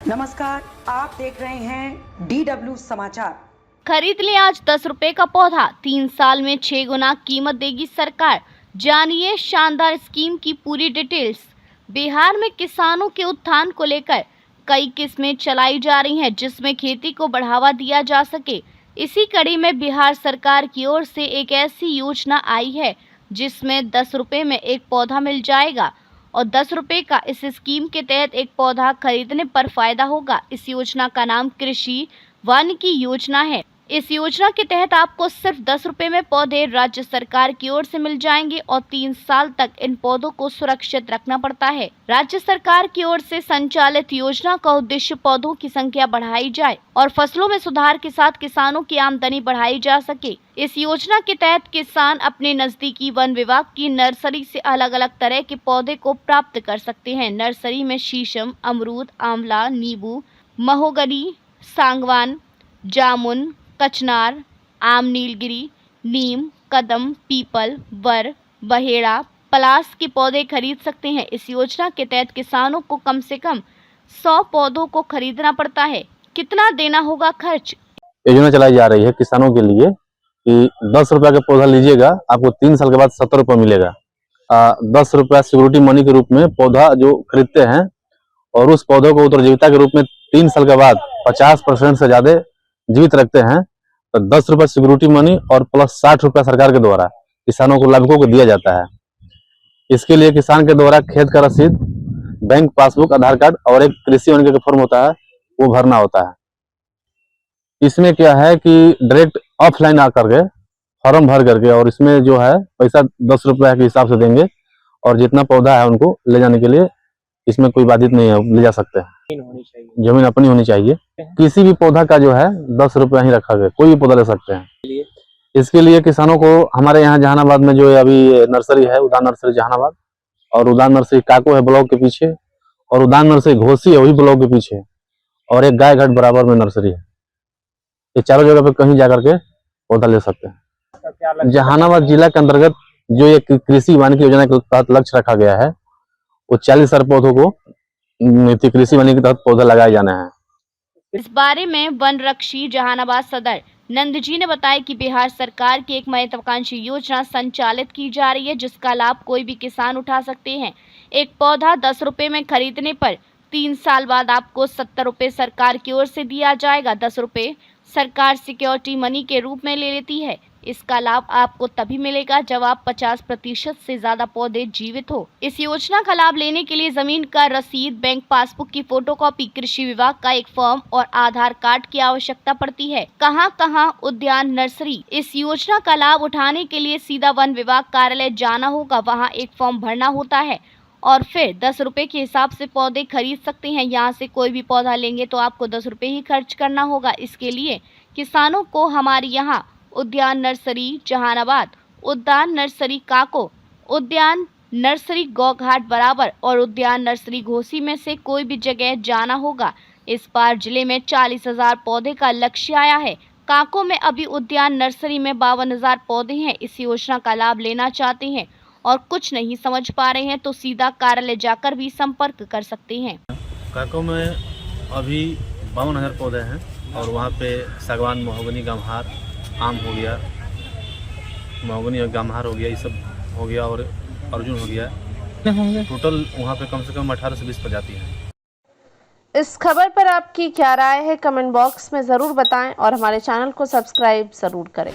नमस्कार, आप देख रहे हैं DW समाचार। खरीद ले आज 10 रुपए का पौधा, 3 साल में 6 गुना कीमत देगी सरकार। जानिए शानदार स्कीम की पूरी डिटेल्स। बिहार में किसानों के उत्थान को लेकर कई किस्में चलाई जा रही हैं, जिसमें खेती को बढ़ावा दिया जा सके। इसी कड़ी में बिहार सरकार की ओर से एक ऐसी योजना आई है जिसमें 10 रुपए में एक पौधा मिल जाएगा और 10 रुपए का इस स्कीम के तहत एक पौधा खरीदने पर फायदा होगा। इस योजना का नाम कृषि वानिकी योजना है। इस योजना के तहत आपको सिर्फ 10 रुपए में पौधे राज्य सरकार की ओर से मिल जाएंगे और 3 साल तक इन पौधों को सुरक्षित रखना पड़ता है। राज्य सरकार की ओर से संचालित योजना का उद्देश्य पौधों की संख्या बढ़ाई जाए और फसलों में सुधार के साथ किसानों की आमदनी बढ़ाई जा सके। इस योजना के तहत किसान अपने नजदीकी वन विभाग की नर्सरी से अलग अलग तरह के पौधे को प्राप्त कर सकते हैं। नर्सरी में शीशम, अमरूद, आंवला, नींबू, महोगनी, सागवान, जामुन, कचनार, आम, नीलगिरी, नीम, कदम, पीपल, वर, बहेड़ा, पलास के पौधे खरीद सकते हैं। इस योजना के तहत किसानों को कम से कम 100 पौधों को खरीदना पड़ता है। कितना देना होगा खर्च? योजना चलाई जा रही है किसानों के लिए कि 10 रुपया का पौधा लीजिएगा, आपको 3 साल के बाद 70 रुपया मिलेगा। 10 रुपया सिक्योरिटी मनी के रूप में पौधा जो खरीदते हैं और उस पौधे को उत्तरजीविता के रूप में 3 साल के बाद 50% से ज्यादा जीवित रखते हैं तो 10 रुपया सिक्योरिटी मनी और प्लस 60 रुपया सरकार के द्वारा किसानों को लाभुकों को दिया जाता है। इसके लिए किसान के द्वारा खेत का रसीद, बैंक पासबुक, आधार कार्ड और एक कृषि वानिकी का फॉर्म होता है, वो भरना होता है। इसमें क्या है कि डायरेक्ट ऑफलाइन आकर के फॉर्म भर करके और इसमें जो है पैसा 10 रुपया के हिसाब से देंगे और जितना पौधा है उनको ले जाने के लिए इसमें कोई बाधित नहीं है, ले जा सकते हैं। जमीन अपनी होनी चाहिए। किसी भी पौधा का जो है 10 रुपया ही रखा गया, कोई भी पौधा ले सकते हैं। इसके लिए किसानों को हमारे यहाँ जहानाबाद में जो अभी नर्सरी है, उदान नर्सरी जहानाबाद, और उदान नर्सरी काको है ब्लॉक के पीछे, और उदान नर्सरी घोसी है वही ब्लॉक के पीछे, और एक गाय घाट बराबर में नर्सरी है। ये चारों जगह पे कहीं जाकर के पौधा ले सकते हैं। जहानाबाद जिला के अंतर्गत जो ये कृषि वानिकी योजना के तहत लक्ष्य रखा गया है वो 40,000 पौधों को कृषि वानिकी के तहत पौधा लगाए जाने हैं। इस बारे में वन रक्षी जहानाबाद सदर नंद जी ने बताया कि बिहार सरकार की एक महत्वाकांक्षी योजना संचालित की जा रही है जिसका लाभ कोई भी किसान उठा सकते हैं। एक पौधा 10 रुपए में खरीदने पर 3 साल बाद आपको 70 रुपए सरकार की ओर से दिया जाएगा। 10 रुपए सरकार सिक्योरिटी मनी के रूप में ले लेती है। इसका लाभ आपको तभी मिलेगा जब आप 50% से ज्यादा पौधे जीवित हो। इस योजना का लाभ लेने के लिए जमीन का रसीद, बैंक पासबुक की फोटोकॉपी, कृषि विभाग का एक फॉर्म और आधार कार्ड की आवश्यकता पड़ती है। कहां उद्यान नर्सरी। इस योजना का लाभ उठाने के लिए सीधा वन विभाग कार्यालय जाना होगा, वहाँ एक फॉर्म भरना होता है और फिर 10 रुपए के हिसाब से पौधे खरीद सकते हैं। यहाँ से कोई भी पौधा लेंगे तो आपको 10 रुपए ही खर्च करना होगा। इसके लिए किसानों को हमारे यहाँ उद्यान नर्सरी जहानाबाद, उद्यान नर्सरी काको, उद्यान नर्सरी गौघाट बराबर और उद्यान नर्सरी घोसी में से कोई भी जगह जाना होगा। इस बार जिले में 40,000 पौधे का लक्ष्य आया है। काको में अभी उद्यान नर्सरी में 52,000 पौधे हैं। इस योजना का लाभ लेना चाहते हैं और कुछ नहीं समझ पा रहे हैं तो सीधा कार्यालय जाकर भी संपर्क कर सकते हैं। काको में अभी 52,000 पौधे हैं और वहाँ पे सागवान, महोगनी, गम्हार, आम हो गया, महोगनी और गम्हार हो गया, ये सब हो गया और अर्जुन हो गया। टोटल वहाँ पे कम से कम 18 से 20 प्रजाति हैं। इस खबर पर आपकी क्या राय है कमेंट बॉक्स में ज़रूर बताएं और हमारे चैनल को सब्सक्राइब ज़रूर करें।